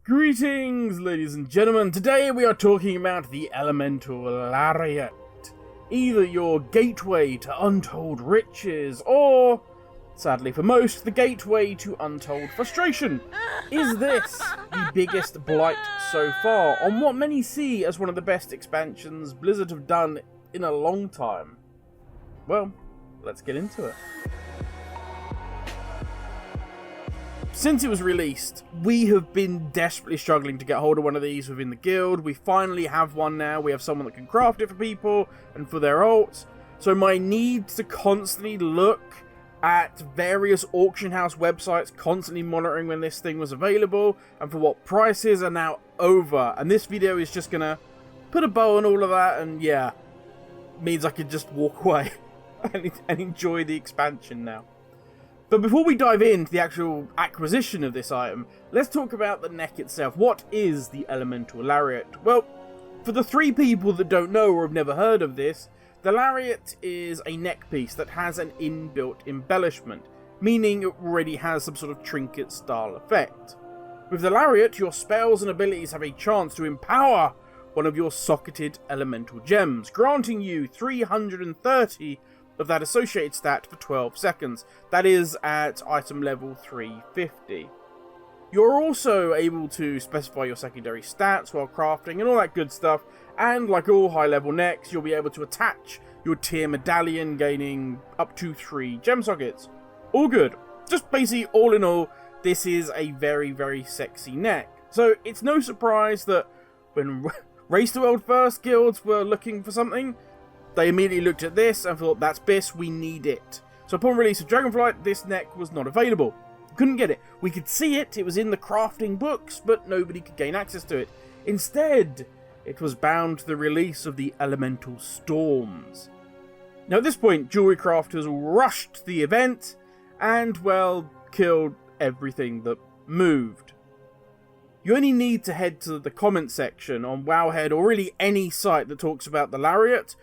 Greetings, ladies and gentlemen. Today we are talking about the Elemental Lariat. Either your gateway to untold riches, or, sadly for most, the gateway to untold frustration. Is this the biggest blight so far on what many see as one of the best expansions Blizzard have done in a long time? Well, let's get into it. Since it was released, we have been desperately struggling to get hold of one of these within the guild. We finally have one now. We have someone that can craft it for people and for their alts. So my need to constantly look at various auction house websites, constantly monitoring when this thing was available and for what prices, are now over. And this video is just going to put a bow on all of that, and yeah, means I could just walk away and enjoy the expansion now. But before we dive into the actual acquisition of this item, let's talk about the neck itself. What is the Elemental Lariat? Well, for the three people that don't know or have never heard of this, the Lariat is a neck piece that has an inbuilt embellishment, meaning it already has some sort of trinket style effect. With the Lariat, your spells and abilities have a chance to empower one of your socketed elemental gems, granting you 330 of that associated stat for 12 seconds. That is at item level 350. You're also able to specify your secondary stats while crafting and all that good stuff, and like all high level necks, you'll be able to attach your tier medallion, gaining up to 3 gem sockets. All good. Just basically, all in all, this is a very, very sexy neck. So it's no surprise that when Race to World First guilds were looking for something, they immediately looked at this and thought, that's BIS, we need it. So upon release of Dragonflight, this neck was not available. Couldn't get it. We could see it, it was in the crafting books, but nobody could gain access to it. Instead, it was bound to the release of the Elemental Storms. Now at this point, jewelry crafters rushed to the event and, well, killed everything that moved. You only need to head to the comment section on Wowhead, or really any site that talks about the Lariat,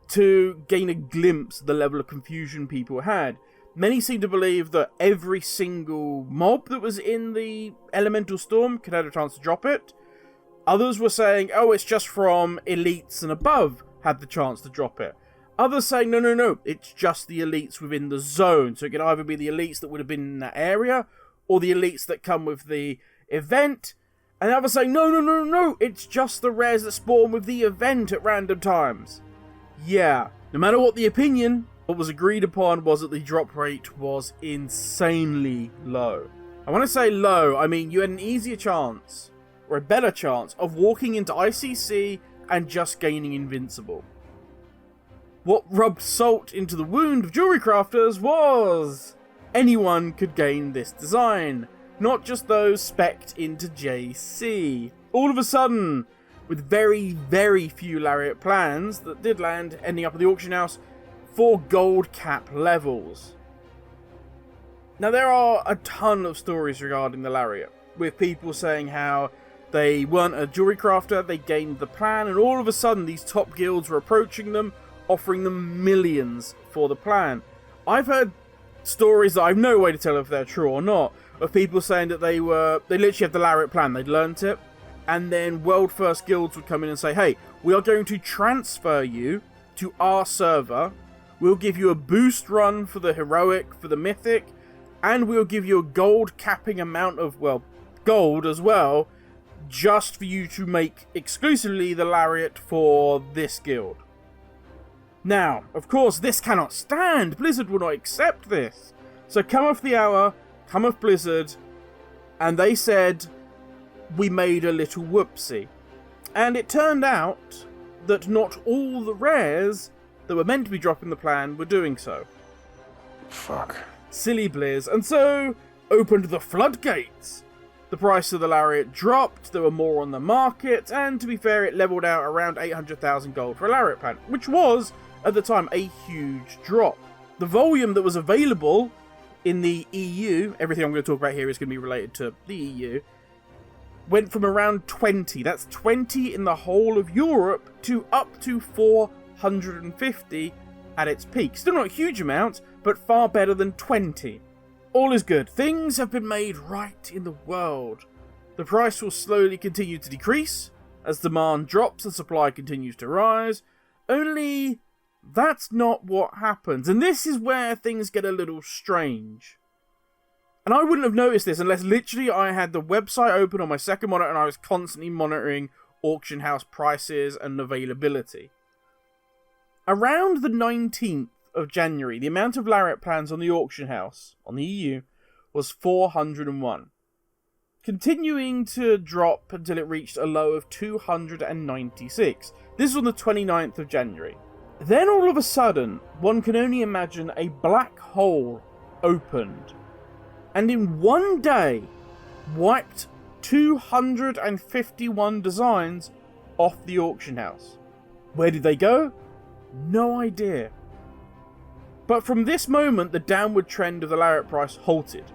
to gain a glimpse of the level of confusion people had. Many seem to believe that every single mob that was in the Elemental Storm could have a chance to drop it. Others were saying, oh, it's just from elites and above had the chance to drop it. Others saying, no, it's just the elites within the zone. So it could either be the elites that would have been in that area, or the elites that come with the event. And others saying, no, it's just the rares that spawn with the event at random times. Yeah, no matter what the opinion, what was agreed upon was that the drop rate was insanely low. And when I say low, I mean you had an easier chance, or a better chance, of walking into ICC and just gaining Invincible. What rubbed salt into the wound of jewelry crafters was anyone could gain this design, not just those specced into JC. All of a sudden, with very, very few Lariat plans that did land, ending up at the auction house for gold cap levels. Now there are a ton of stories regarding the Lariat, with people saying how they weren't a jewelry crafter, they gained the plan, and all of a sudden these top guilds were approaching them, offering them millions for the plan. I've heard stories that I've no way to tell if they're true or not, of people saying that they literally had the Lariat plan, they'd learnt it, and then World First guilds would come in and say, hey, we are going to transfer you to our server, we'll give you a boost run for the heroic, for the mythic, and we'll give you a gold capping amount of, well, gold as well, just for you to make exclusively the Lariat for this guild. Now, of course, this cannot stand. Blizzard will not accept this. So cometh the hour, cometh Blizzard, and they said, we made a little whoopsie. And it turned out that not all the rares that were meant to be dropping the plan were doing so. Fuck. Silly Blizz. And so opened the floodgates. The price of the Lariat dropped, there were more on the market, and to be fair, it leveled out around 800,000 gold for a Lariat plan, which was, at the time, a huge drop. The volume that was available in the EU, everything I'm going to talk about here is going to be related to the EU, went from around 20, that's 20 in the whole of Europe, to up to 450 at its peak. Still not a huge amount, but far better than 20. All is good. Things have been made right in the world. The price will slowly continue to decrease as demand drops and supply continues to rise, only that's not what happens. And this is where things get a little strange. And I wouldn't have noticed this unless literally I had the website open on my second monitor and I was constantly monitoring auction house prices and availability. Around the 19th of January, the amount of Lariat plans on the auction house, on the EU, was 401. Continuing to drop until it reached a low of 296. This was on the 29th of January. Then all of a sudden, one can only imagine a black hole opened, and in one day, wiped 251 designs off the auction house. Where did they go? No idea. But from this moment, the downward trend of the Lariat price halted.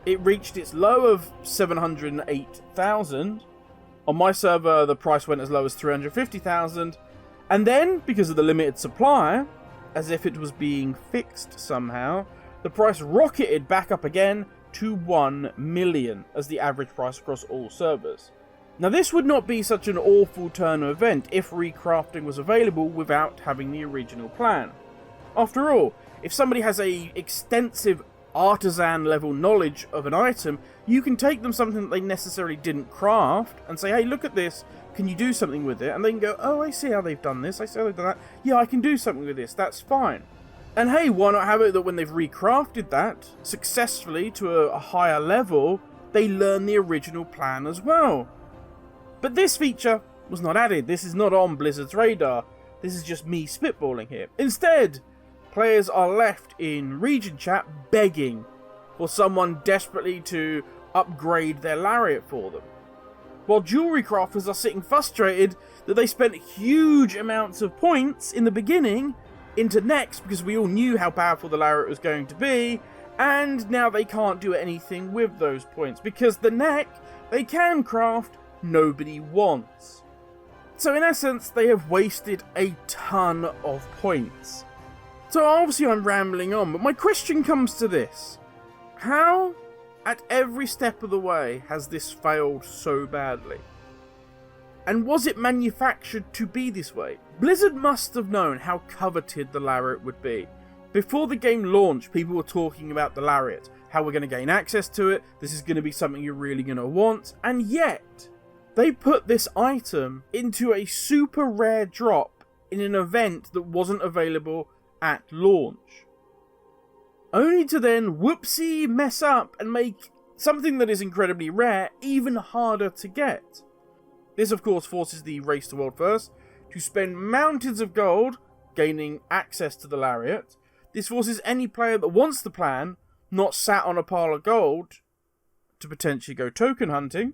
It reached its low of 708,000. On my server, the price went as low as 350,000. And then, because of the limited supply, as if it was being fixed somehow, the price rocketed back up again to 1 million as the average price across all servers. Now, this would not be such an awful turn of event if recrafting was available without having the original plan. After all, if somebody has a extensive artisan level knowledge of an item, you can take them something that they necessarily didn't craft and say, hey, look at this, can you do something with it? And they can go, oh, I see how they've done this, I see how they've done that, yeah, I can do something with this, that's fine. And hey, why not have it that when they've recrafted that successfully to a higher level, they learn the original plan as well. But this feature was not added. This is not on Blizzard's radar. This is just me spitballing here. Instead, players are left in region chat begging for someone desperately to upgrade their Lariat for them. While jewelry crafters are sitting frustrated that they spent huge amounts of points in the beginning into necks because we all knew how powerful the Lariat was going to be, and now they can't do anything with those points because the neck they can craft nobody wants. So in essence, they have wasted a ton of points. So obviously I'm rambling on, but my question comes to this. How, at every step of the way, has this failed so badly? And was it manufactured to be this way? Blizzard must have known how coveted the Lariat would be. Before the game launched, people were talking about the Lariat, how we're going to gain access to it, this is going to be something you're really going to want, and yet they put this item into a super rare drop in an event that wasn't available at launch. Only to then whoopsie mess up and make something that is incredibly rare even harder to get. This of course forces the race to world first to spend mountains of gold gaining access to the Lariat. This forces any player that wants the plan, not sat on a pile of gold, to potentially go token hunting.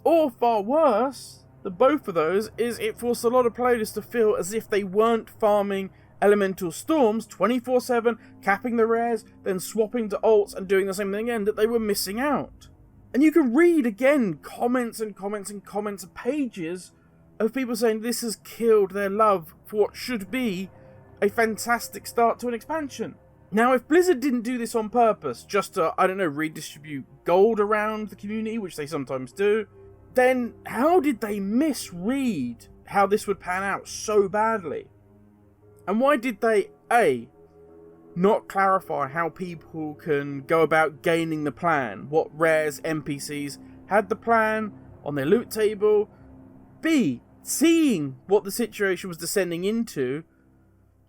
Or far worse than both of those is it forced a lot of players to feel as if they weren't farming elemental storms 24/7, capping the rares, then swapping to alts and doing the same thing again, that they were missing out. And you can read again comments and comments and comments of pages of people saying this has killed their love for what should be a fantastic start to an expansion. Now, if Blizzard didn't do this on purpose, just to, I don't know, redistribute gold around the community, which they sometimes do, then how did they misread how this would pan out so badly? And why did they, A, not clarify how people can go about gaining the plan, what rares NPCs had the plan on their loot table, B, seeing what the situation was descending into,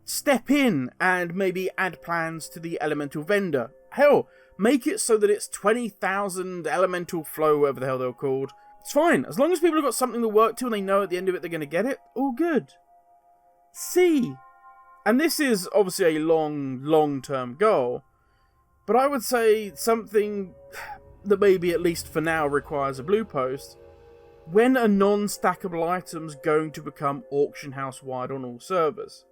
step in and maybe add plans to the elemental vendor. Hell, make it so that it's 20,000 elemental flow, whatever the hell they're called. It's fine. As long as people have got something to work to and they know at the end of it they're going to get it, all good. C. And this is obviously a long-term goal, but I would say something that maybe at least for now requires a blue post. When are non-stackable items going to become auction house wide on all servers?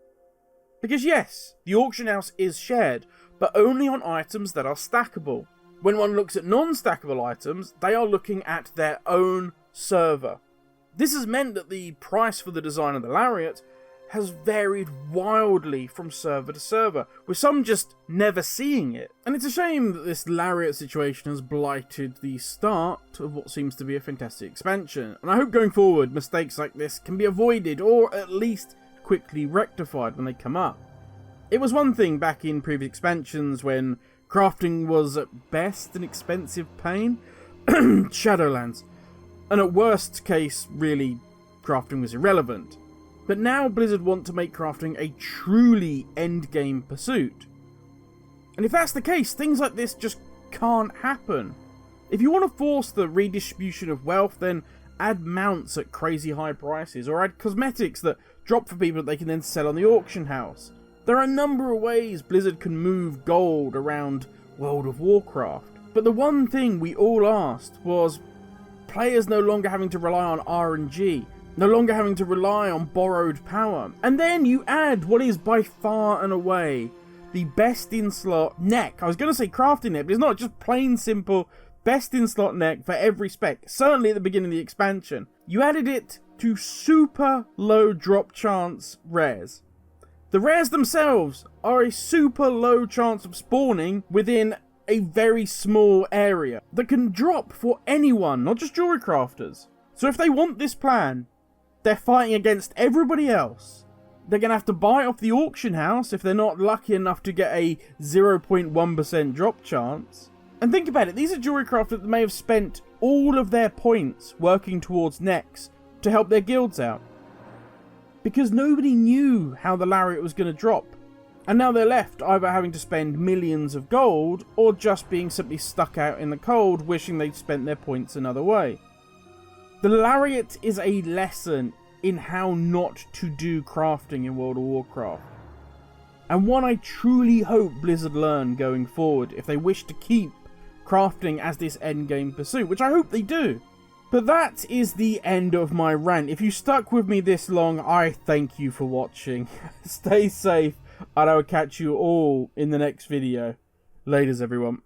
Because yes, the auction house is shared, but only on items that are stackable. When one looks at non-stackable items, they are looking at their own server. This has meant that the price for the design of the Lariat has varied wildly from server to server, with some just never seeing it. And it's a shame that this Lariat situation has blighted the start of what seems to be a fantastic expansion, and I hope going forward mistakes like this can be avoided, or at least quickly rectified when they come up. It was one thing back in previous expansions when crafting was at best an expensive pain, Shadowlands, and at worst case really crafting was irrelevant. But now Blizzard want to make crafting a truly endgame pursuit. And if that's the case, things like this just can't happen. If you want to force the redistribution of wealth, then add mounts at crazy high prices, or add cosmetics that drop for people that they can then sell on the auction house. There are a number of ways Blizzard can move gold around World of Warcraft. But the one thing we all asked was players no longer having to rely on RNG, no longer having to rely on borrowed power. And then you add what is by far and away the best in slot neck. I was going to say crafting neck, but it's not, just plain simple best in slot neck for every spec. Certainly at the beginning of the expansion. You added it to super low drop chance rares. The rares themselves are a super low chance of spawning within a very small area that can drop for anyone, not just jewelry crafters. So if they want this plan, they're fighting against everybody else. They're going to have to buy it off the auction house if they're not lucky enough to get a 0.1% drop chance. And think about it, these are jewelry crafters that may have spent all of their points working towards necks to help their guilds out. Because nobody knew how the Lariat was going to drop. And now they're left either having to spend millions of gold or just being simply stuck out in the cold wishing they'd spent their points another way. The Lariat is a lesson in how not to do crafting in World of Warcraft. And one I truly hope Blizzard learn going forward if they wish to keep crafting as this endgame pursuit, which I hope they do. But that is the end of my rant. If you stuck with me this long, I thank you for watching. Stay safe, and I will catch you all in the next video. Laters, everyone.